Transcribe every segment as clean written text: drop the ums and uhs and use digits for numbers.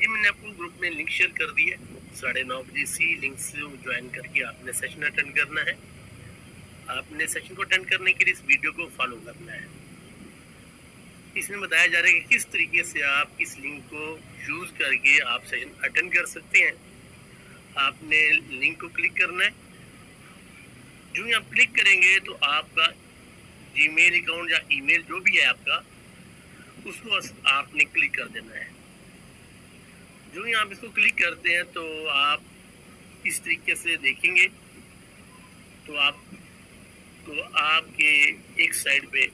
मैंने आपको ग्रुप में लिंक शेयर कर दी है। 9:30 बजे इसी लिंक से ज्वाइन करके आपने सेशन अटेंड करना है। आपने सेशन को अटेंड करने के लिए इस वीडियो को फॉलो करना है। इसमें बताया जा रहा है कि किस तरीके से आप इस लिंक को यूज करके आप सेशन अटेंड कर सकते हैं। आपने लिंक को क्लिक करना है। जो ही आप क्लिक करेंगे तो आपका जीमेल अकाउंट या ईमेल जो भी है आपका, उसको आपने क्लिक कर देना है। जो ही आप इसको क्लिक करते हैं तो आप इस तरीके से देखेंगे तो आपके एक साइड पे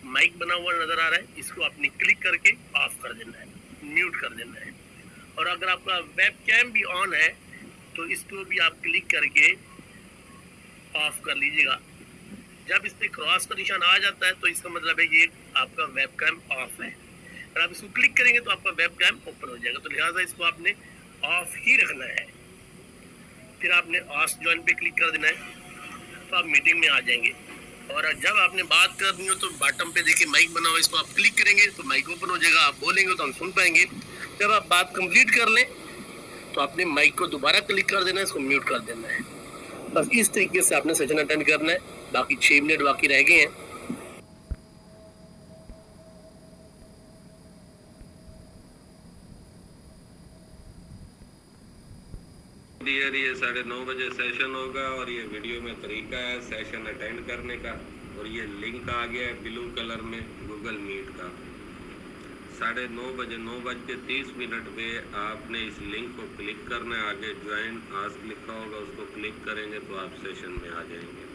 माइक बना हुआ नजर आ रहा है। इसको आपने क्लिक करके ऑफ कर देना है, म्यूट कर देना है। और अगर आपका वेब कैम भी ऑन है तो इसको भी आप क्लिक करके ऑफ कर लीजिएगा। जब इस पे क्रॉस का निशान आ जाता है तो इसका मतलब है ये आपका वेब कैम ऑफ है। अगर आप इसको क्लिक करेंगे तो आपका वेब कैम ओपन हो जाएगा। तो लिहाजा इसको आपने ऑफ ही रखना है। फिर आपने आस्क ज्वाइन पे क्लिक कर देना है तो आप मीटिंग में आ जाएंगे। और जब आपने बात करनी हो तो बॉटम पे देखिए माइक बना हुआ, इसको आप क्लिक करेंगे तो माइक ओपन हो जाएगा। आप बोलेंगे तो हम सुन पाएंगे। जब आप बात कंप्लीट कर लें तो आपने माइक को दोबारा क्लिक कर देना है, इसको म्यूट कर देना है। बस इस तरीके से आपने सेशन अटेंड करना है। बाकी 6 मिनट बाकी रह गए हैं। डियर, ये 9:30 बजे सेशन होगा और ये वीडियो में तरीका है सेशन अटेंड करने का। और ये लिंक आ गया है ब्लू कलर में गूगल मीट का। 9:30 बजे 9:30 पे आपने इस लिंक को क्लिक करना है। आगे ज्वाइन आस्क लिखा होगा, उसको क्लिक करेंगे तो आप सेशन में आ जाएंगे।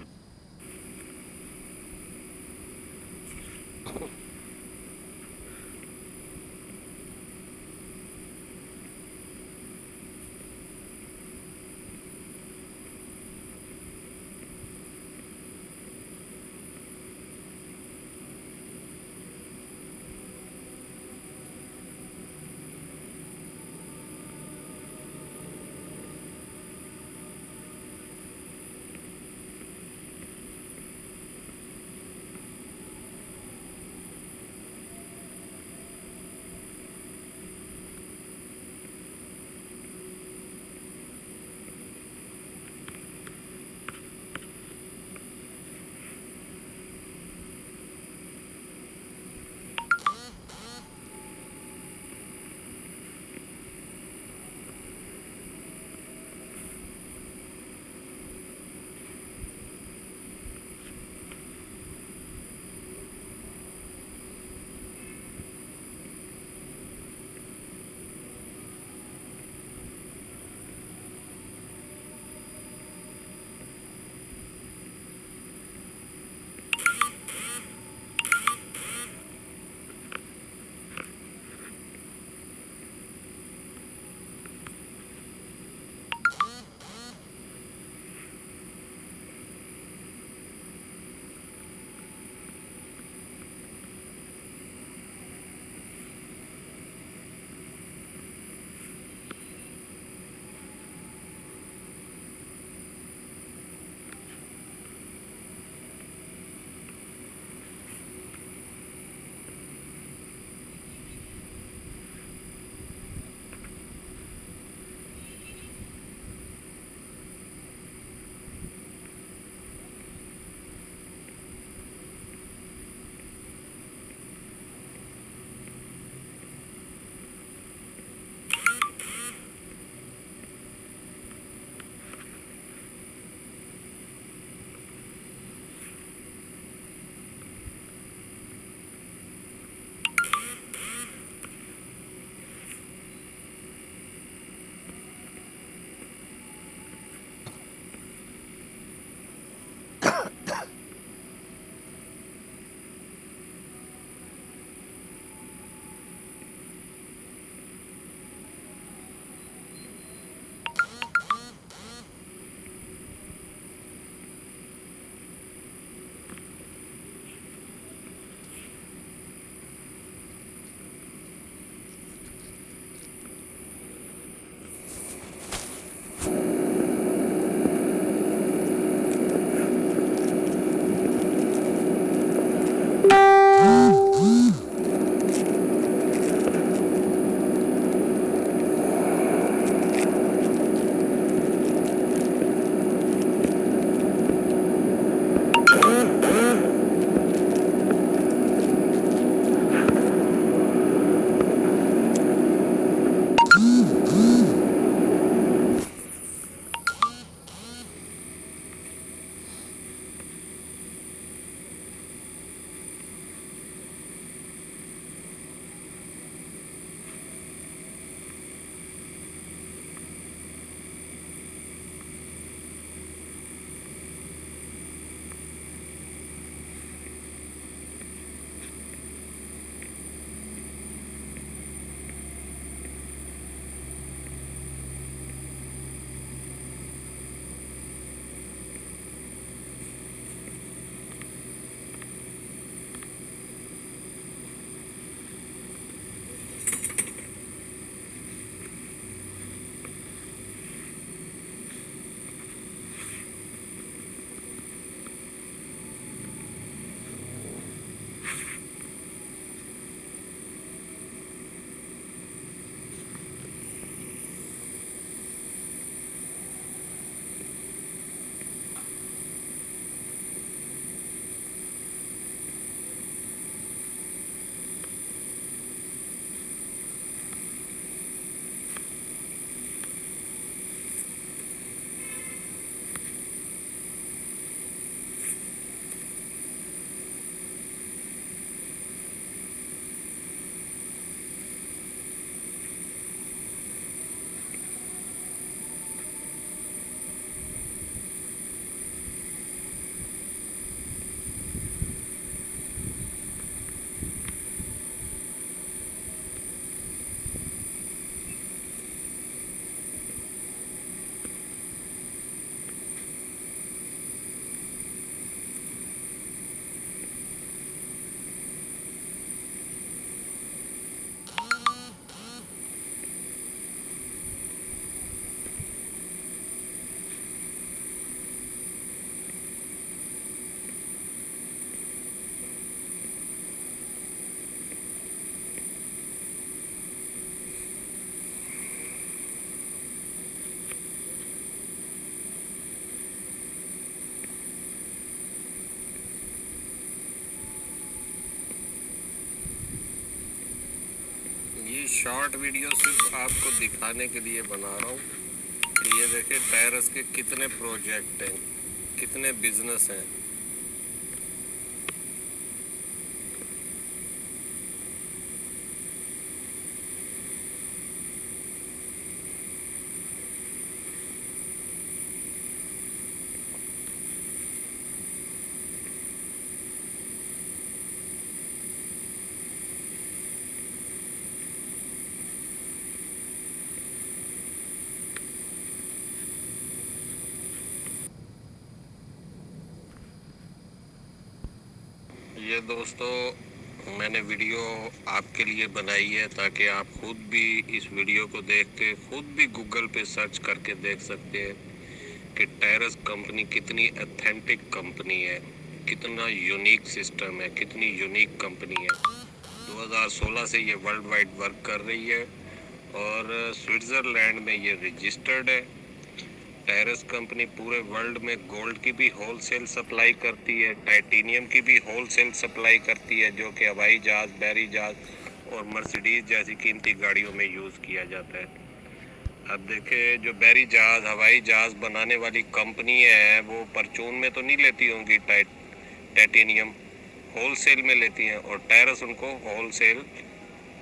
शॉर्ट वीडियो सिर्फ आपको दिखाने के लिए बना रहा हूँ कि ये देखिए टायरस के कितने प्रोजेक्ट हैं, कितने बिजनेस हैं। ये दोस्तों मैंने वीडियो आपके लिए बनाई है ताकि आप खुद भी इस वीडियो को देख के खुद भी गूगल पे सर्च करके देख सकते हैं कि टायरस कंपनी कितनी ऑथेंटिक कंपनी है, कितना यूनिक सिस्टम है, कितनी यूनिक कंपनी है। 2016 से ये वर्ल्ड वाइड वर्क कर रही है और स्विट्ज़रलैंड में ये रजिस्टर्ड है। टायरस कंपनी पूरे वर्ल्ड में गोल्ड की भी होलसेल सप्लाई करती है, टाइटेनियम की भी होलसेल सप्लाई करती है, जो कि हवाई जहाज, बैरी जहाज और मर्सिडीज जैसी कीमती गाड़ियों में यूज़ किया जाता है। अब देखें, जो बैरी जहाज, हवाई जहाज बनाने वाली कंपनी है वो परचून में तो नहीं लेती होंगी टाइटेनियम, होलसेल में लेती हैं और टायरस उनको होलसेल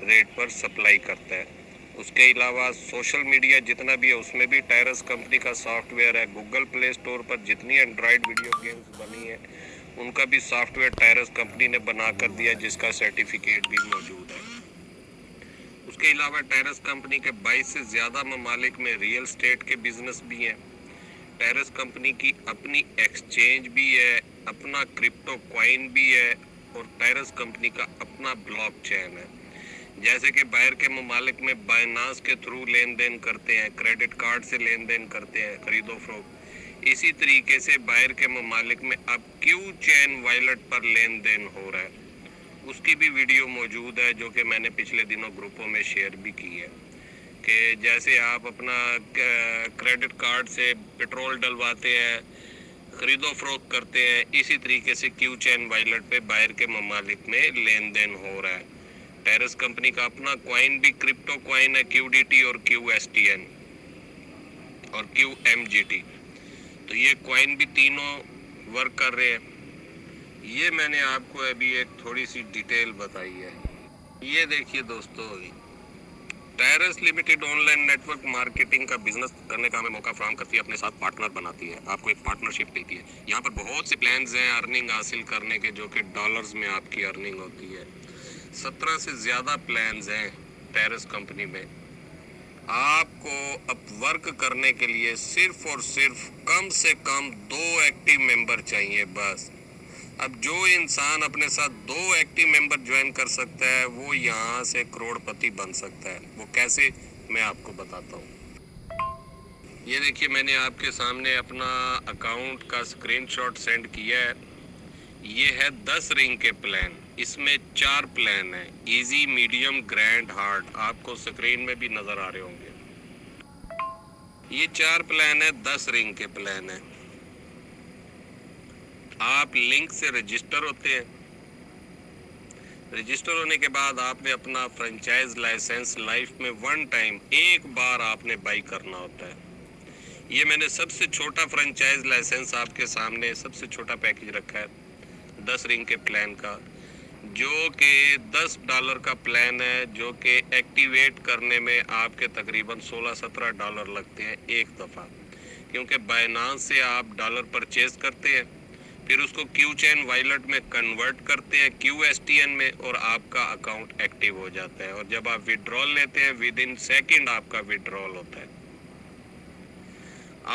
रेट पर सप्लाई करता है। उसके अलावा सोशल मीडिया जितना भी है उसमें भी टायरस कंपनी का सॉफ्टवेयर है। गूगल प्ले स्टोर पर जितनी एंड्रॉयड वीडियो गेम्स बनी है उनका भी सॉफ्टवेयर टायरस कंपनी ने बना कर दिया, जिसका सर्टिफिकेट भी मौजूद है। उसके अलावा टायरस कंपनी के 22 से ज़्यादा ममालिक में रियल एस्टेट के बिजनेस भी हैं। टायरस कंपनी की अपनी एक्सचेंज भी है, अपना क्रिप्टो कॉइन भी है और टायरस कंपनी का अपना ब्लॉकचेन है। जैसे कि बाहर के ममालिक में बाइनांस के थ्रू लेन देन करते हैं, क्रेडिट कार्ड से लेन देन करते हैं, खरीदो फरोख्त, इसी तरीके से बाहर के ममालिक में अब क्यू चेन वॉलेट पर लेन देन हो रहा है। उसकी भी वीडियो मौजूद है जो कि मैंने पिछले दिनों ग्रुपों में शेयर भी की है कि जैसे आप अपना क्रेडिट कार्ड से पेट्रोल डलवाते हैं, खरीदो फरोख्त करते हैं, इसी तरीके से क्यू चेन वॉलेट पे बाहर के ममालिक में लेन देन हो रहा है। टायरस कंपनी का अपना कॉइन भी क्रिप्टो कॉइन है, QDT और QSTN और QMGT। तो ये कॉइन भी तीनों वर्क कर रहे हैं। ये मैंने आपको अभी एक थोड़ी सी डिटेल बताई है। ये देखिए दोस्तों, टायरस लिमिटेड ऑनलाइन नेटवर्क मार्केटिंग का बिजनेस करने का हमें मौका फराहम करती है, अपने साथ पार्टनर बनाती है, आपको एक पार्टनरशिप देती है। यहाँ पर बहुत से प्लान्स हैं अर्निंग हासिल करने के, जो कि डॉलर्स में आपकी अर्निंग होती है। 17 से ज़्यादा प्लान्स हैं टायरस कंपनी में। आपको अब वर्क करने के लिए सिर्फ और सिर्फ कम से कम 2 एक्टिव मेंबर चाहिए बस। अब जो इंसान अपने साथ 2 एक्टिव मेंबर ज्वाइन कर सकता है वो यहाँ से करोड़पति बन सकता है। वो कैसे, मैं आपको बताता हूँ। ये देखिए, मैंने आपके सामने अपना अकाउंट का स्क्रीनशॉट सेंड किया है। ये है 10 रिंग के प्लान, इसमें 4 प्लान है, इजी, मीडियम, ग्रैंड, हार्ड, आपको स्क्रीन में भी नजर आ रहे होंगे। ये 4 प्लान है, 10 रिंग के प्लान है। आप लिंक से रजिस्टर होते हैं। रजिस्टर होने के बाद आपने अपना फ्रेंचाइज लाइसेंस लाइफ में 1 टाइम, एक बार आपने बाई करना होता है। ये मैंने सबसे छोटा फ्रेंचाइज लाइसेंस आपके सामने, सबसे छोटा पैकेज रखा है 10 रिंग के प्लान का, जो कि $10 का प्लान है, जो कि एक्टिवेट करने में आपके तकरीबन $16-17 लगते हैं एक दफ़ा, क्योंकि बाइनांस से आप डॉलर परचेज करते हैं, फिर उसको क्यू चेन वॉलेट में कन्वर्ट करते हैं QSTN में और आपका अकाउंट एक्टिव हो जाता है। और जब आप विड्रॉल लेते हैं विद इन सेकेंड आपका विड्रॉल होता है।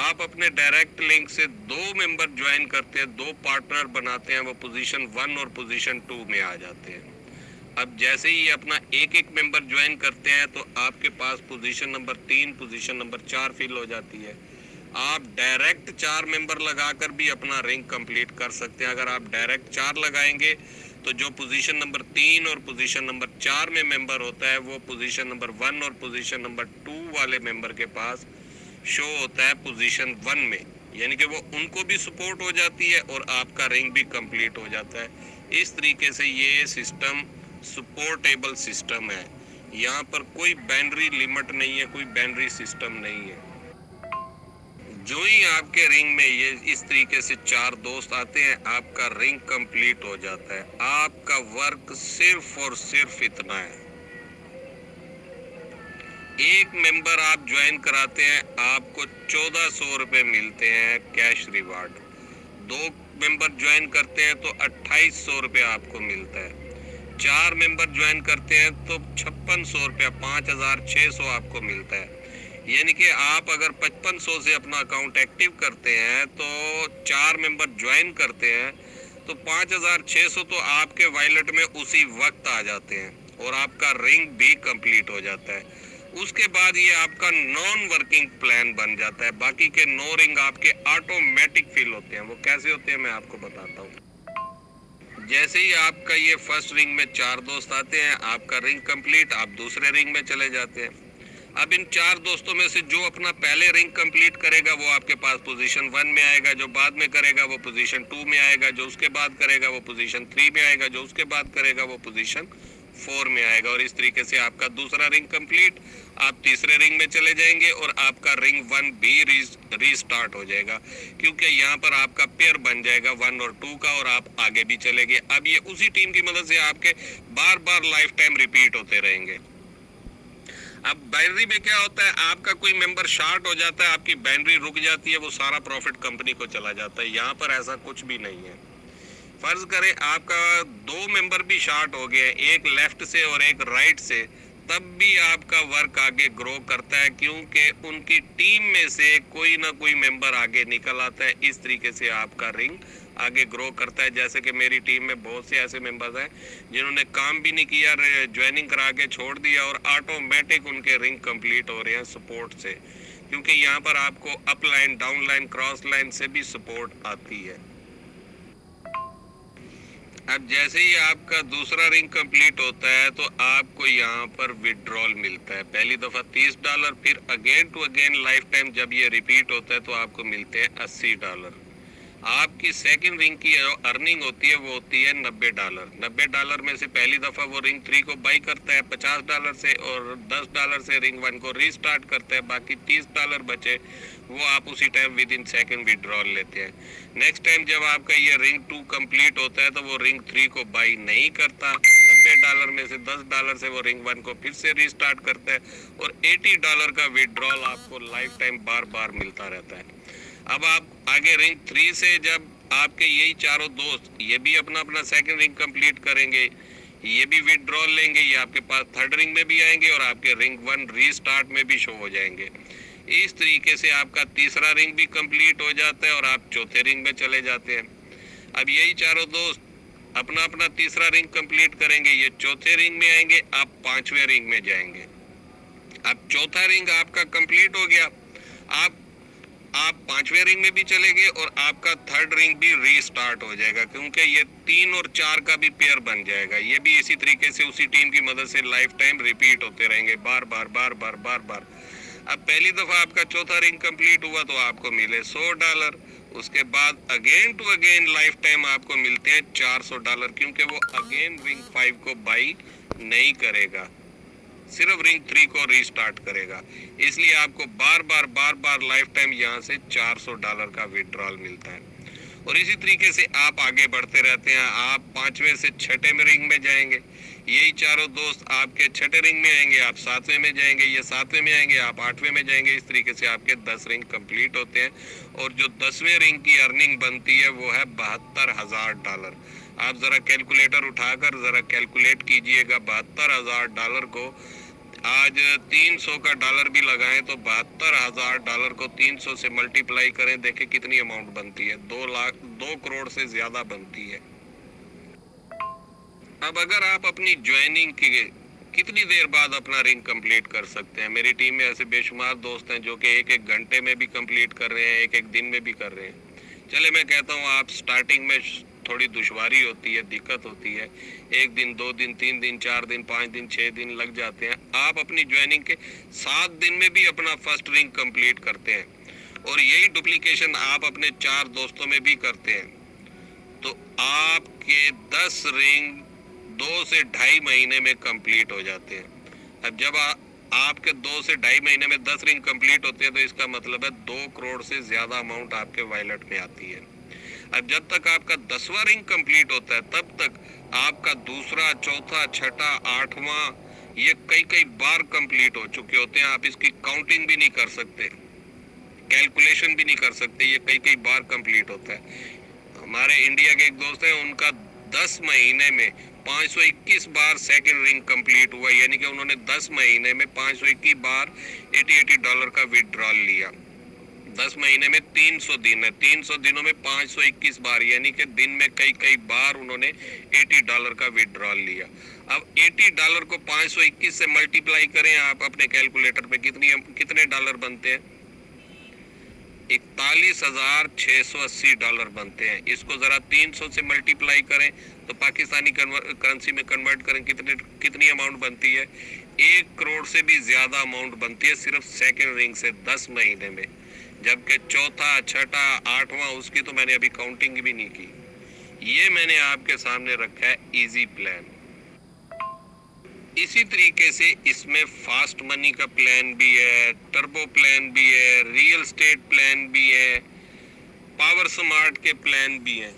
आप अपने डायरेक्ट लिंक से 2 मेंबर ज्वाइन करते हैं, 2 पार्टनर बनाते हैं, वो पोजीशन 1 और पोजीशन 2 में आ जाते हैं। अब जैसे ही अपना एक मेंबर ज्वाइन करते हैं तो आपके पास position number 3, position number 4 fill हो जाती है। आप डायरेक्ट 4 मेंबर लगाकर भी अपना रिंग कंप्लीट कर सकते हैं। अगर आप डायरेक्ट 4 लगाएंगे तो जो पोजीशन नंबर 3 और पोजीशन नंबर 4 में मेंबर होता है वो पोजीशन नंबर 1 और पोजीशन नंबर 2 वाले मेंबर के पास शो होता है पोजीशन 1 में, यानी कि वो उनको भी सपोर्ट हो जाती है और आपका रिंग भी कंप्लीट हो जाता है। इस तरीके से ये सिस्टम सपोर्टेबल सिस्टम है। यहाँ पर कोई बाउंड्री लिमिट नहीं है, कोई बाउंड्री सिस्टम नहीं है। जो ही आपके रिंग में ये इस तरीके से 4 दोस्त आते हैं, आपका रिंग कंप्लीट हो जाता है। आपका वर्क सिर्फ और सिर्फ इतना है। एक मेंबर आप ज्वाइन कराते हैं, आपको 1400 रुपए मिलते हैं कैश रिवार्ड। 2 मेंबर ज्वाइन करते हैं तो 2800 रुपये आपको मिलता है। 4 मेंबर ज्वाइन करते हैं तो 5600 रुपया, 5600 आपको मिलता है। यानी कि आप अगर 5500 से अपना अकाउंट एक्टिव करते हैं तो 4 मेंबर ज्वाइन करते हैं तो 5600 तो आपके वॉलेट में उसी वक्त आ जाते हैं और आपका रिंग भी कंप्लीट हो जाता है। उसके बाद ये आपका नॉन वर्किंग प्लान बन जाता है। बाकी के 9 रिंग आपके ऑटोमेटिक फिल होते हैं। वो कैसे होते हैं मैं आपको बताता हूँ। जैसे ही आपका ये फर्स्ट रिंग में 4 दोस्त आते हैं, आपका रिंग कंप्लीट, आप दूसरे रिंग में चले जाते हैं। अब इन 4 दोस्तों में से जो अपना पहले रिंग कंप्लीट करेगा वो आपके पास पोजीशन 1 में आएगा, जो बाद में करेगा वो पोजीशन 2 में आएगा, जो उसके बाद करेगा वो पोजीशन 3 में आएगा, जो उसके बाद करेगा वो पोजीशन 4 में आएगा। और इस तरीके से आपका दूसरा रिंग कंप्लीट, आप तीसरे रिंग में चले जाएंगे और आपका रिंग 1 भी रीस्टार्ट हो जाएगा, क्योंकि यहाँ पर आपका पेयर बन जाएगा 1 और 2 का और आप आगे भी चलेंगे। अब ये उसी टीम की मदद से आपके बार बार लाइफ टाइम रिपीट होते रहेंगे। अब बाइनरी में क्या होता है, आपका कोई मेंबर शॉर्ट हो जाता है, आपकी बाइनरी रुक जाती है, वो सारा प्रॉफिट कंपनी को चला जाता है। यहाँ पर ऐसा कुछ भी नहीं है। फर्ज करें आपका 2 मेंबर भी शॉर्ट हो गए, एक लेफ्ट से और एक राइट से, तब भी आपका वर्क आगे ग्रो करता है, क्योंकि उनकी टीम में से कोई ना कोई मेंबर आगे निकल आता है। इस तरीके से आपका रिंग आगे ग्रो करता है। जैसे कि मेरी टीम में बहुत से ऐसे मेंबर्स हैं जिन्होंने काम भी नहीं किया, ज्वाइनिंग करा के छोड़ दिया और ऑटोमेटिक उनके रिंग कंप्लीट हो रहे हैं सपोर्ट से, क्योंकि यहाँ पर आपको up line, down line, cross line से भी सपोर्ट आती है। अब जैसे ही आपका दूसरा रिंग कंप्लीट होता है तो आपको यहाँ पर विड्रॉल मिलता है। पहली दफ़ा $30, फिर again to again lifetime जब ये रिपीट होता है तो आपको मिलते हैं $80। आपकी सेकंड रिंग की जो अर्निंग होती है वो होती है $90। $90 में से पहली दफ़ा वो रिंग 3 को बाई करता है $50 से और $10 से रिंग 1 को रीस्टार्ट करता है। बाकी $30 बचे वो आप उसी time with in second withdrawal लेते हैं। नेक्स्ट टाइम जब आपका ये रिंग 2 कंप्लीट होता है तो वो रिंग 3 को बाई नहीं करता। $90 में से $10 से वो रिंग 1 को फिर से रीस्टार्ट करता है और $80 का विड्रॉल आपको लाइफ टाइम बार बार मिलता रहता है। अब आप आगे रिंग 3 से जब आपके यही चारों दोस्त ये भी अपना अपना सेकंड रिंग कंप्लीट करेंगे, ये भी विड्रॉल लेंगे, ये आपके पास थर्ड रिंग में भी आएंगे और आपके रिंग 1 रीस्टार्ट में भी शो हो जाएंगे। इस तरीके से आपका तीसरा रिंग भी कंप्लीट हो जाता है और आप चौथे रिंग में चले जाते हैं। अब यही चारों दोस्त अपना अपना तीसरा रिंग कंप्लीट करेंगे, ये चौथे रिंग में आएंगे, आप 5वें रिंग में जाएंगे। अब चौथा रिंग आपका कंप्लीट हो गया, आप 5वें रिंग में भी चलेंगे और आपका थर्ड रिंग भी रीस्टार्ट हो जाएगा, क्योंकि ये 3 और 4 का भी पेयर बन जाएगा। ये भी इसी तरीके से उसी टीम की मदद से लाइफ टाइम रिपीट होते रहेंगे बार बार बार बार बार बार। अब पहली दफा आपका चौथा रिंग कंप्लीट हुआ तो आपको मिले $100। उसके बाद again to again lifetime आपको मिलते हैं $400, क्योंकि वो अगेन रिंग 5 को बाई नहीं करेगा, सिर्फ रिंग 3 को रीस्टार्ट करेगा। इसलिए आपको बार बार लाइफ टाइम यहाँ से $400 का विड्रॉल मिलता है। और इसी तरीके से आप आगे बढ़ते रहते हैं। आप 5वें से 6ठे में रिंग में जाएंगे, यही चारों दोस्त आपके 6ठे रिंग में आएंगे, आप 7वें में जाएंगे, ये 7वें में आएंगे, आप 8वें में जाएंगे। इस तरीके से आपके 10 रिंग कंप्लीट होते हैं और जो 10वें रिंग की अर्निंग बनती है वो है $72,000। आप जरा कैलकुलेटर उठाकर जरा कैलकुलेट कीजिएगा, $72,000 को आज 300 का डॉलर भी लगाएं तो $72,000 को 300 से मल्टीप्लाई करें, देखें कितनी अमाउंट बनती है। 2 करोड़ से ज्यादा बनती है। अब अगर आप अपनी ज्वाइनिंग की कितनी देर बाद अपना रिंग कंप्लीट कर सकते हैं, मेरी टीम में ऐसे बेशुमार दोस्त हैं जो कि एक घंटे में भी कंप्लीट कर रहे हैं, एक दिन में भी कर रहे हैं। चले मैं कहता हूँ आप स्टार्टिंग में थोड़ी दुश्वारी होती है, दिक्कत होती है, 1 दिन 2 दिन 3 दिन 4 दिन 5 दिन 6 दिन लग जाते हैं। आप अपनी ज्वाइनिंग के 7 दिन में भी अपना फर्स्ट रिंग कंप्लीट करते हैं और यही डुप्लीकेशन आप अपने 4 दोस्तों में भी करते हैं तो आपके 10 रिंग 2 से 2.5 महीने में कंप्लीट हो जाते हैं। अब जब आपके 2 से 2.5 महीने में 10 रिंग कंप्लीट होती है तो इसका मतलब है 2 करोड़ से ज्यादा अमाउंट आपके वॉलेट में आती है। अब जब तक आपका 10वां रिंग कंप्लीट होता है तब तक आपका दूसरा, चौथा, छठा, 8वां ये कई कई बार कंप्लीट हो चुके होते हैं। आप इसकी काउंटिंग भी नहीं कर सकते, कैलकुलेशन भी नहीं कर सकते, ये कई कई बार कंप्लीट होता है। हमारे इंडिया के एक दोस्त हैं, उनका 10 महीने में 521 बार सेकंड रिंग कंप्लीट हुआ, यानी कि उन्होंने 10 महीने में 521 बार $80 का विड्रॉल लिया। 10 महीने में 300 दिन है, 300 दिनों में 521 बार, यानी कि दिन में कई कई बार उन्होंने $80 का विड्रॉल लिया। अब $80 को 521 से मल्टीप्लाई करें आप अपने कैलकुलेटर पे, कितने डॉलर बनते हैं? $41,680 बनते हैं। इसको जरा 300 से मल्टीप्लाई करें तो पाकिस्तानी करेंसी में कन्वर्ट करें, कितनी अमाउंट बनती है? 1 करोड़ से भी ज्यादा अमाउंट बनती है सिर्फ सेकंड रिंग से 10 महीने में। जबकि चौथा, छठा, 8वां उसकी तो मैंने अभी काउंटिंग भी नहीं की। ये मैंने आपके सामने रखा है इजी प्लान। इसी तरीके से इसमें फास्ट मनी का प्लान भी है, टर्बो प्लान भी है, रियल स्टेट प्लान भी है, पावर स्मार्ट के प्लान भी हैं।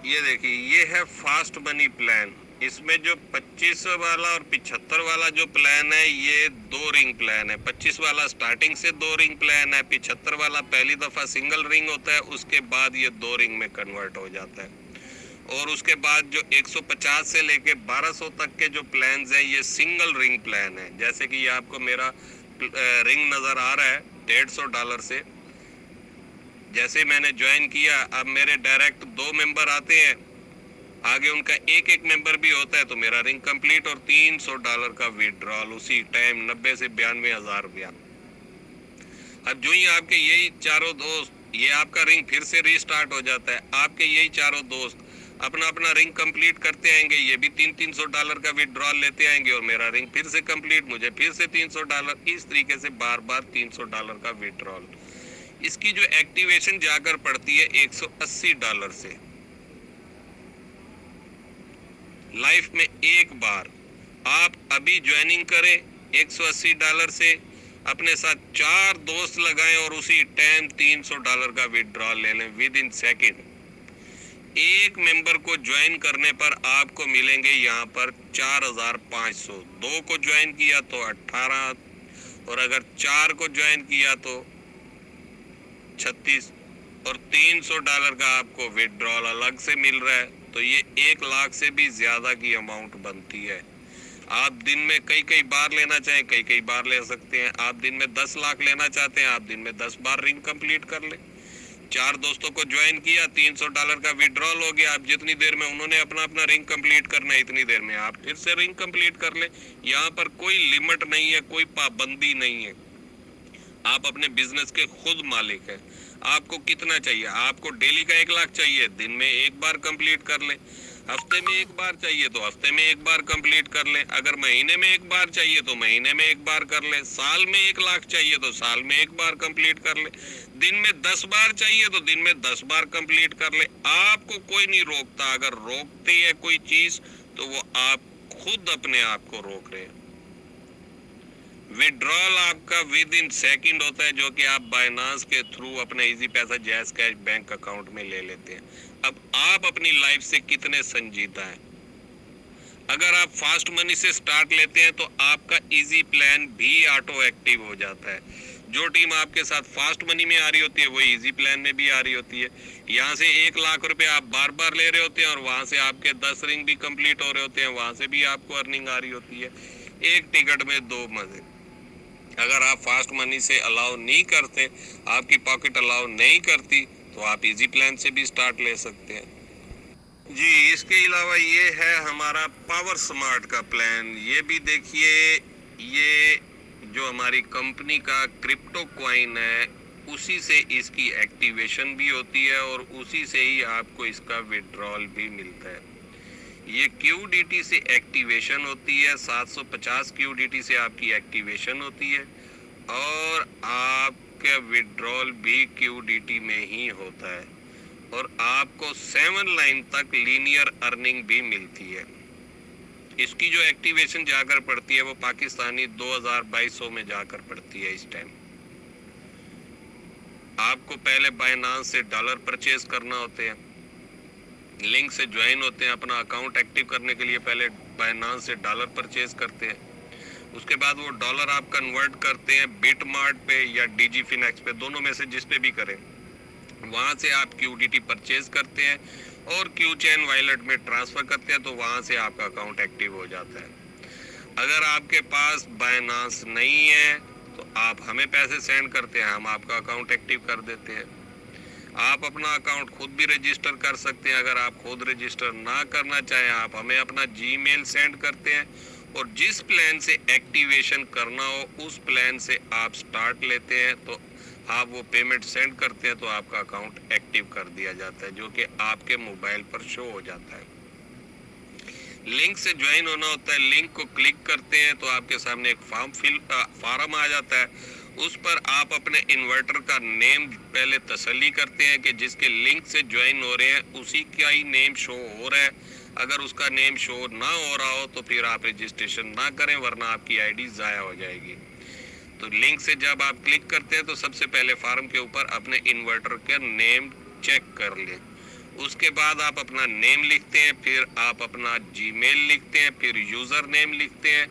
ये देखिए, ये है फास्ट मनी प्लान। इसमें जो 25 वाला और 75 वाला जो प्लान है ये 2 रिंग प्लान है। 25 वाला स्टार्टिंग से 2 रिंग प्लान है, 75 वाला पहली दफा सिंगल रिंग होता है, उसके बाद ये 2 रिंग में कन्वर्ट हो जाता है। और उसके बाद जो 150 से लेके 1200 तक के जो प्लान्स हैं ये सिंगल रिंग प्लान है। जैसे कि ये आपको मेरा रिंग नजर आ रहा है $150 से। जैसे मैंने ज्वाइन किया, अब मेरे डायरेक्ट 2 मेंबर आते हैं, आगे उनका एक एक मेंबर भी होता है, तो मेरा रिंग कंप्लीट और $300 का विड्रॉल उसी टाइम 90 से 92,000 रुपया। अब जो ही आपके यही चारों दोस्त, ये आपका रिंग फिर से रीस्टार्ट हो जाता है, आपके यही चारों दोस्त अपना अपना रिंग कंप्लीट करते आएंगे, ये भी $300 का विड्रॉल लेते आएंगे और मेरा रिंग फिर से कंप्लीट, मुझे फिर से $300। इस तरीके से बार बार $300 का विड्रॉल। इसकी जो एक्टिवेशन जाकर पड़ती है $180 से। लाइफ में एक बार आप अभी ज्वाइनिंग करें $180 से, अपने साथ 4 दोस्त लगाएं और उसी टाइम $300 का विड्रॉल ले लें विद इन सेकेंड। एक मेंबर को ज्वाइन करने पर आपको मिलेंगे यहाँ पर 4,500। 2 को ज्वाइन किया तो 18, और अगर 4 को ज्वाइन किया तो 36, और $300 का आपको विड्रॉल अलग से मिल रहा है। तो ये 1 लाख से भी ज्यादा की अमाउंट बनती है। आप दिन में कई कई बार लेना चाहें, कई कई बार ले सकते हैं। आप दिन में 10 लाख लेना चाहते हैं, आप दिन में 10 बार रिंग कंप्लीट कर ले। 4 दोस्तों को ज्वाइन किया, $300 का विड्रॉल हो गया। आप जितनी देर में उन्होंने अपना अपना रिंग कंप्लीट करना है, इतनी देर में आप फिर से रिंग कंप्लीट कर ले। यहाँ पर कोई लिमिट नहीं है, कोई पाबंदी नहीं है। आप अपने बिजनेस के खुद मालिक है। आपको कितना चाहिए? आपको डेली का 1 लाख चाहिए, दिन में 1 बार कंप्लीट कर ले। हफ्ते में 1 बार चाहिए तो हफ्ते में 1 बार कंप्लीट कर ले। अगर महीने में 1 बार चाहिए तो महीने में 1 बार कर ले। साल में 1 लाख चाहिए तो साल में 1 बार कंप्लीट कर ले। दिन में 10 बार चाहिए तो दिन में 10 बार कंप्लीट कर ले। आपको कोई नहीं रोकता। अगर रोकती है कोई चीज तो वो आप खुद अपने आप को रोक रहे हैं। विड्रॉल आपका विद इन सेकंड होता है, जो कि आप बाइनांस के थ्रू अपने इजी पैसा जैज कैश बैंक अकाउंट में ले लेते हैं। अब आप अपनी लाइफ से कितने संजीदा हैं? अगर आप फास्ट मनी से स्टार्ट लेते हैं तो आपका इजी प्लान भी ऑटो एक्टिव हो जाता है। जो टीम आपके साथ फास्ट मनी में आ रही होती है वो इजी प्लान में भी आ रही होती है। यहाँ से 1 लाख रुपए आप बार बार ले रहे होते हैं और वहां से आपके 10 रिंग भी कंप्लीट हो रहे होते हैं, वहां से भी आपको अर्निंग आ रही होती है। एक टिकट में 2 मजे। अगर आप फास्ट मनी से अलाउ नहीं करते, आपकी पॉकेट अलाउ नहीं करती, तो आप इजी प्लान से भी स्टार्ट ले सकते हैं जी। इसके अलावा ये है हमारा पावर स्मार्ट का प्लान। ये भी देखिए, ये जो हमारी कंपनी का क्रिप्टो कॉइन है उसी से इसकी एक्टिवेशन भी होती है और उसी से ही आपको इसका विड्रॉल भी मिलता है। ये QDT से एक्टिवेशन होती है, 750 QDT से आपकी एक्टिवेशन होती है और आपका विड्रॉल भी QDT में ही होता है और आपको 7 लाइन तक लीनियर अर्निंग भी मिलती है। इसकी जो एक्टिवेशन जाकर पड़ती है वो पाकिस्तानी 2200 में जाकर पड़ती है इस टाइम। आपको पहले बाइनांस से डॉलर परचेज करना होते हैं, लिंक से ज्वाइन होते हैं, अपना अकाउंट एक्टिव करने के लिए पहले बाइनांस से डॉलर परचेज करते हैं, उसके बाद वो डॉलर आप कन्वर्ट करते हैं बिटमार्ट पे या डिजीफिनेक्स पे, दोनों में से जिस पे भी करें, वहां से आप QDT परचेज करते हैं और QChain वॉलेट में ट्रांसफर करते हैं, तो वहां से आपका अकाउंट एक्टिव हो जाता है। अगर आपके पास बाइनांस नहीं है तो आप हमें पैसे सेंड करते हैं, हम आपका अकाउंट एक्टिव कर देते हैं। आप अपना अकाउंट खुद भी रजिस्टर कर सकते हैं। अगर आप खुद रजिस्टर ना करना चाहें, आप हमें अपना जीमेल सेंड करते हैं और जिस प्लान से एक्टिवेशन करना हो उस प्लान से आप स्टार्ट लेते हैं, तो आप वो पेमेंट सेंड करते हैं तो आपका अकाउंट एक्टिव कर दिया जाता है, जो कि आपके मोबाइल पर शो हो जाता है। लिंक से ज्वाइन होना होता है, लिंक को क्लिक करते हैं तो आपके सामने एक फॉर्म आ जाता है, उस पर आप अपने इन्वर्टर का नेम पहले तसल्ली करते हैं कि जिसके लिंक से ज्वाइन हो रहे हैं उसी का ही नेम शो हो रहा है। अगर उसका नेम शो ना हो रहा हो तो फिर आप रजिस्ट्रेशन ना करें, वरना आपकी आईडी ज़ाया हो जाएगी। तो लिंक से जब आप क्लिक करते हैं तो सबसे पहले फॉर्म के ऊपर अपने इन्वर्टर का नेम चेक कर लें, उसके बाद आप अपना नेम लिखते हैं, फिर आप अपना जीमेल लिखते हैं, फिर यूज़र नेम लिखते हैं,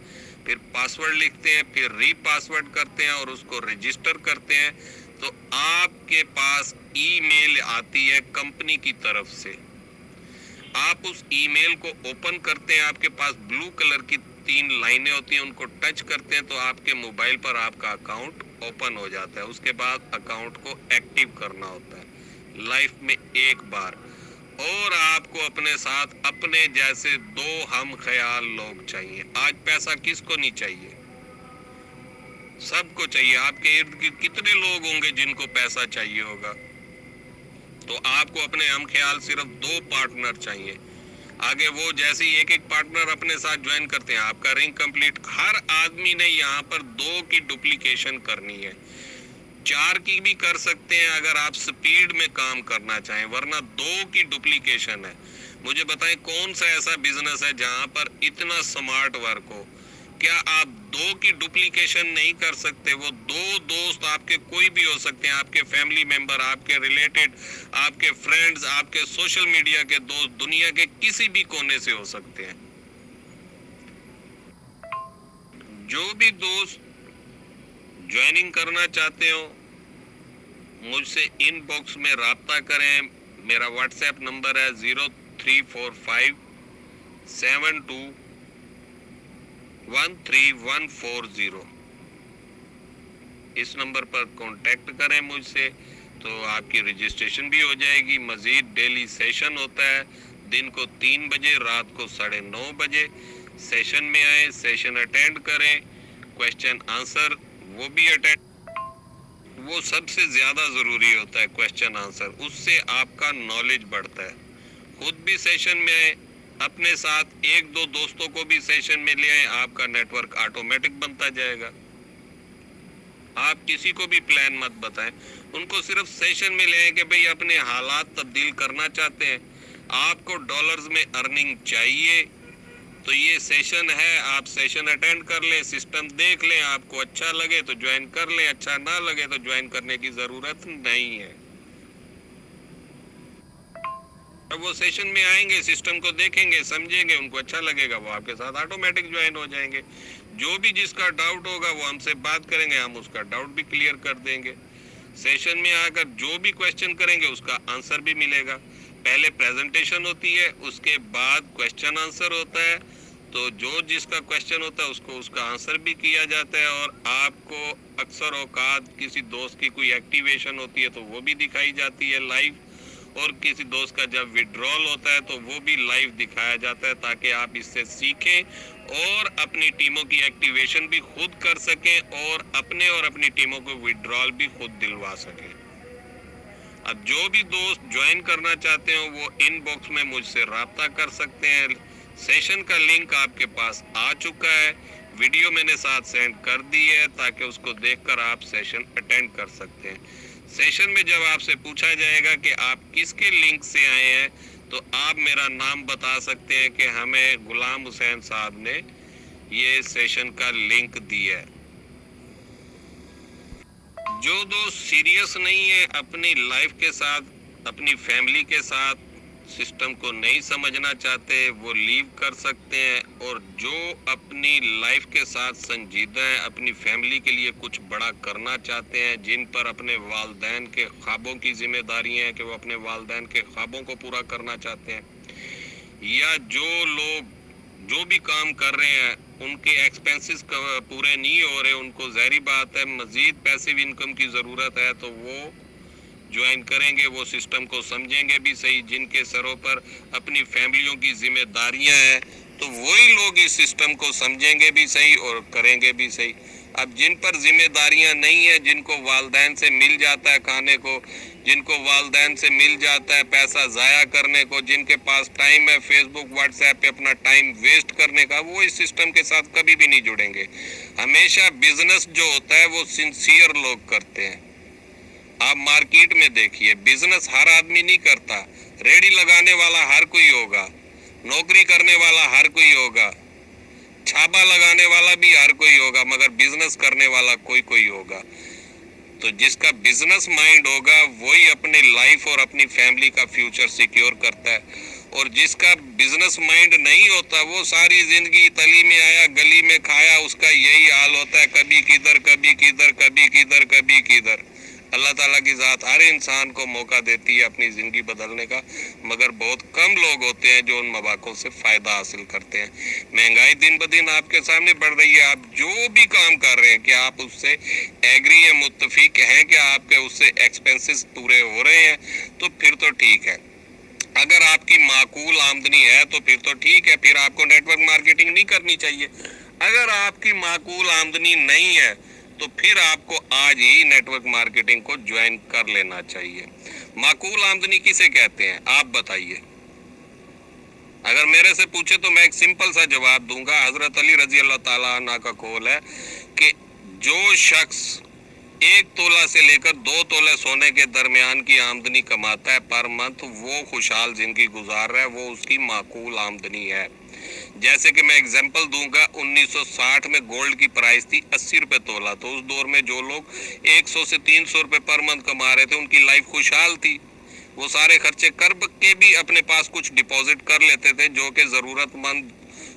फिर पासवर्ड लिखते हैं, फिर रीपासवर्ड करते हैं और उसको रजिस्टर करते हैं। तो आपके पास ईमेल आती है कंपनी की तरफ से, आप उस ईमेल को ओपन करते हैं, आपके पास ब्लू कलर की 3 लाइनें होती हैं, उनको टच करते हैं तो आपके मोबाइल पर आपका अकाउंट ओपन हो जाता है। उसके बाद अकाउंट को एक्टिव करना होता है लाइफ में एक बार, और आपको अपने साथ अपने जैसे 2 हम ख्याल लोग चाहिए। आज पैसा किसको नहीं चाहिए, सबको चाहिए। आपके इर्द गिर्द कितने लोग होंगे जिनको पैसा चाहिए होगा, तो आपको अपने हम ख्याल सिर्फ 2 पार्टनर चाहिए। आगे वो जैसे ही एक पार्टनर अपने साथ ज्वाइन करते हैं, आपका रिंग कंप्लीट। हर आदमी ने यहाँ पर 2 की डुप्लीकेशन करनी है, 4 की भी कर सकते हैं अगर आप स्पीड में काम करना चाहें, वरना 2 की डुप्लीकेशन है। मुझे बताएं कौन सा ऐसा बिजनेस है जहां पर इतना स्मार्ट वर्क हो? क्या आप 2 की डुप्लीकेशन नहीं कर सकते? वो 2 दोस्त आपके कोई भी हो सकते हैं, आपके फैमिली मेंबर, आपके रिलेटेड, आपके फ्रेंड्स, आपके सोशल मीडिया के दोस्त, दुनिया के किसी भी कोने से हो सकते हैं। जो भी दोस्त ज्वाइनिंग करना चाहते हो मुझसे इनबॉक्स में राब्ता करें। मेरा व्हाट्सएप नंबर है 034572134140। इस नंबर पर कांटेक्ट करें मुझसे तो आपकी रजिस्ट्रेशन भी हो जाएगी। मजीद डेली सेशन होता है, दिन को 3 बजे, रात को 9:30 बजे। सेशन में आए, सेशन अटेंड करें, क्वेश्चन आंसर वो भी अटेंड, वो सबसे ज्यादा जरूरी होता है क्वेश्चन आंसर, उससे आपका नॉलेज बढ़ता है। खुद भी सेशन में आए, अपने साथ 1-2 दोस्तों को भी सेशन में ले आए, आपका नेटवर्क ऑटोमेटिक बनता जाएगा। आप किसी को भी प्लान मत बताएं, उनको सिर्फ सेशन में ले आए कि भाई अपने हालात तब्दील करना चाहते हैं, आपको डॉलर्स में अर्निंग चाहिए, तो ये सेशन है, आप सेशन अटेंड कर लें, सिस्टम देख लें, आपको अच्छा लगे तो ज्वाइन कर लें, अच्छा ना लगे तो ज्वाइन करने की जरूरत नहीं है। अब वो सेशन में आएंगे, सिस्टम को देखेंगे, समझेंगे, उनको अच्छा लगेगा, वो आपके साथ ऑटोमेटिक ज्वाइन हो जाएंगे। जो भी जिसका डाउट होगा वो हमसे बात करेंगे, हम उसका डाउट भी क्लियर कर देंगे। सेशन में आकर जो भी क्वेश्चन करेंगे उसका आंसर भी मिलेगा। पहले प्रेजेंटेशन होती है, उसके बाद क्वेश्चन आंसर होता है, तो जो जिसका क्वेश्चन होता है उसको उसका आंसर भी किया जाता है। और आपको अक्सर औकात किसी दोस्त की कोई एक्टिवेशन होती है तो वो भी दिखाई जाती है लाइव, और किसी दोस्त का जब विड्रॉल होता है तो वो भी लाइव दिखाया जाता है, ताकि आप इससे सीखें और अपनी टीमों की एक्टिवेशन भी खुद कर सकें और अपनी टीमों को विड्रॉल भी खुद दिलवा सकें। अब जो भी दोस्त ज्वाइन करना चाहते हो वो इनबॉक्स में मुझसे राब्ता कर सकते हैं। सेशन का लिंक आपके पास आ चुका है, वीडियो मैंने साथ सेंड कर दी है ताकि उसको देखकर आप सेशन अटेंड कर सकते हैं। सेशन में जब आपसे पूछा जाएगा कि आप किसके लिंक से आए हैं, तो आप मेरा नाम बता सकते हैं कि हमें गुलाम हुसैन साहब ने ये सेशन का लिंक दिया है। जो दोस्त सीरियस नहीं है अपनी लाइफ के साथ, अपनी फैमिली के साथ, सिस्टम को नहीं समझना चाहते, वो लीव कर सकते हैं। और जो अपनी लाइफ के साथ संजीदा है, अपनी फैमिली के लिए कुछ बड़ा करना चाहते हैं, जिन पर अपने वालदैन के ख्वाबों की जिम्मेदारियां हैं कि वो अपने वालदैन के ख्वाबों को पूरा करना चाहते हैं, या जो लोग जो भी काम कर रहे हैं उनके एक्सपेंसेस पूरे नहीं हो रहे, उनको ज़ाहिर बात है मज़ीद पैसिव इनकम की ज़रूरत है, तो वो ज्वाइन करेंगे, वो सिस्टम को समझेंगे भी सही। जिनके सरों पर अपनी फैमिलियों की जिम्मेदारियां हैं तो वही लोग इस सिस्टम को समझेंगे भी सही और करेंगे भी सही। अब जिन पर जिम्मेदारियां नहीं है, जिनको वालदैन से मिल जाता है खाने को, जिनको वालदैन से मिल जाता है पैसा ज़ाया करने को, जिनके पास टाइम है फेसबुक व्हाट्सएप पे अपना टाइम वेस्ट करने का, वो इस सिस्टम के साथ कभी भी नहीं जुड़ेंगे। हमेशा बिजनेस जो होता है वो सिंसियर लोग करते हैं। आप मार्केट में देखिए, बिजनेस हर आदमी नहीं करता। रेडी लगाने वाला हर कोई होगा, नौकरी करने वाला हर कोई होगा, छापा लगाने वाला भी हर कोई होगा, मगर बिजनेस करने वाला कोई कोई होगा। तो जिसका बिजनेस माइंड होगा वही अपनी लाइफ और अपनी फैमिली का फ्यूचर सिक्योर करता है। और जिसका बिजनेस माइंड नहीं होता वो सारी जिंदगी तली में आया गली में खाया, उसका यही हाल होता है, कभी किधर कभी किधर, कभी किधर कभी किधर। अल्लाह ताला की ज़ात हर इंसान को मौका देती है अपनी ज़िंदगी बदलने का, मगर बहुत कम लोग होते हैं जो उन मौक़ों से फ़ायदा हासिल करते हैं। महंगाई दिन ब दिन आपके सामने बढ़ रही है। आप जो भी काम कर रहे हैं, क्या आप उससे एग्री या मुत्तफिक हैं, क्या आपके उससे एक्सपेंसेस पूरे हो रहे हैं, तो फिर तो ठीक है। अगर आपकी माकूल आमदनी है तो फिर तो ठीक है, फिर आपको नेटवर्क मार्केटिंग नहीं करनी चाहिए। अगर आपकी माकूल आमदनी नहीं है तो फिर आपको आज ही नेटवर्क मार्केटिंग को ज्वाइन कर लेना चाहिए। माकूल आमदनी किसे कहते हैं आप बताइए। अगर मेरे से पूछे तो मैं एक सिंपल सा जवाब दूंगा। हजरत अली रजी अल्लाह ताला अन्हु का कौल है कि जो शख्स 1 तोला से लेकर 2 तोले सोने के दरमियान की आमदनी कमाता है पर मंथ, वो खुशहाल जिंदगी गुजार रहा है, वो उसकी माकूल आमदनी है। जैसे कि मैं एग्जांपल दूंगा, 1960 में गोल्ड की प्राइस थी 80 रुपए तोला। तो उस दौर में जो लोग 100 से 300 रुपए पर मंथ कमा रहे थे उनकी लाइफ खुशहाल थी। वो सारे खर्चे कर के भी अपने पास कुछ डिपॉजिट कर लेते थे, जो कि ज़रूरतमंद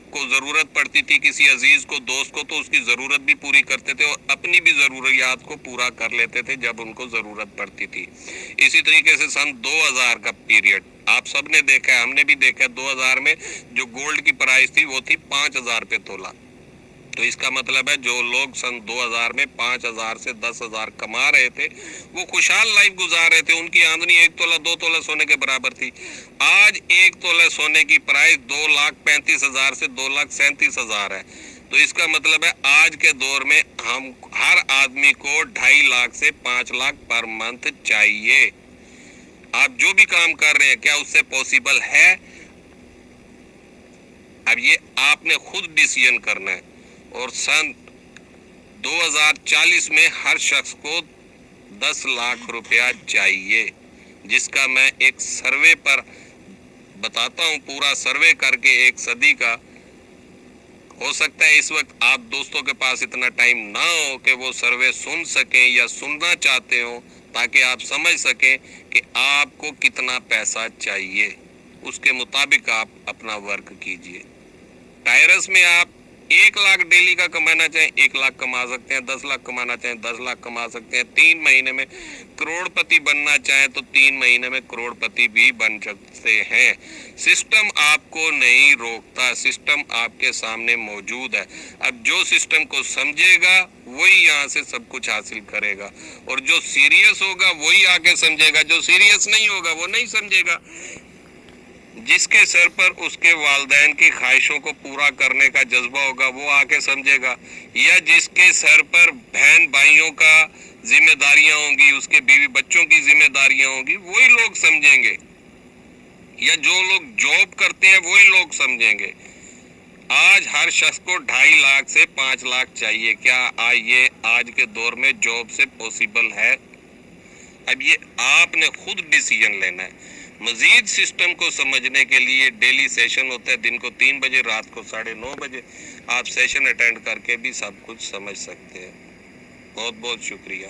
को ज़रूरत पड़ती थी, किसी अजीज़ को, दोस्त को, तो उसकी ज़रूरत भी पूरी करते थे और अपनी भी ज़रूरियात को पूरा कर लेते थे जब उनको ज़रूरत पड़ती थी। इसी तरीके से सन 2000 का पीरियड आप सब ने देखा है, हमने भी देखा है। 2000 में जो गोल्ड की प्राइस थी वो थी 5000 रुपये तोला। तो इसका मतलब है जो लोग सन 2000 में 5000 से 10,000 कमा रहे थे वो खुशहाल लाइफ गुजार रहे थे। उनकी आमदनी 1 तोला 2 तोला सोने के बराबर थी। आज 1 तोला सोने की प्राइस 2,35,000 से 2,37,000 है। तो इसका मतलब है आज के दौर में हम हर आदमी को 2.5 लाख से 5 लाख पर मंथ चाहिए। आप जो भी काम कर रहे हैं क्या उससे पॉसिबल है? अब ये आपने खुद डिसीजन करना है। और सन 2040 में हर शख्स को 10 लाख रुपया चाहिए, जिसका मैं एक सर्वे पर बताता हूँ, पूरा सर्वे करके 1 सदी का। हो सकता है इस वक्त आप दोस्तों के पास इतना टाइम ना हो कि वो सर्वे सुन सकें या सुनना चाहते हो, ताकि आप समझ सकें कि आपको कितना पैसा चाहिए। उसके मुताबिक आप अपना वर्क कीजिए। टायरस में आप 1 लाख डेली का कमाना चाहें 1 लाख कमा सकते हैं, 10 लाख कमाना चाहें 10 लाख कमा सकते हैं, 3 महीने में करोड़पति बनना चाहें तो 3 महीने में करोड़पति भी बन सकते हैं। सिस्टम आपको नहीं रोकता, सिस्टम आपके सामने मौजूद है। अब जो सिस्टम को समझेगा वही यहाँ से सब कुछ हासिल करेगा, और जो सीरियस होगा वही आके समझेगा, जो सीरियस नहीं होगा वो नहीं समझेगा। जिसके सर पर उसके वालदैन की ख्वाहिशों को पूरा करने का जज्बा होगा वो आके समझेगा, या जिसके सर पर बहन भाइयों का जिम्मेदारियां होंगी, उसके बीवी बच्चों की जिम्मेदारियां होंगी, वही लोग समझेंगे। या जो लोग जॉब करते हैं वही लोग समझेंगे। आज हर शख्स को 2.5 लाख से 5 लाख चाहिए। क्या ये आज के दौर में जॉब से पॉसिबल है? अब ये आपने खुद डिसीजन लेना है। मजीद सिस्टम को समझने के लिए डेली सेशन होता है, दिन को 3 बजे, रात को 9:30 बजे। आप सेशन अटेंड करके भी सब कुछ समझ सकते हैं। बहुत बहुत शुक्रिया।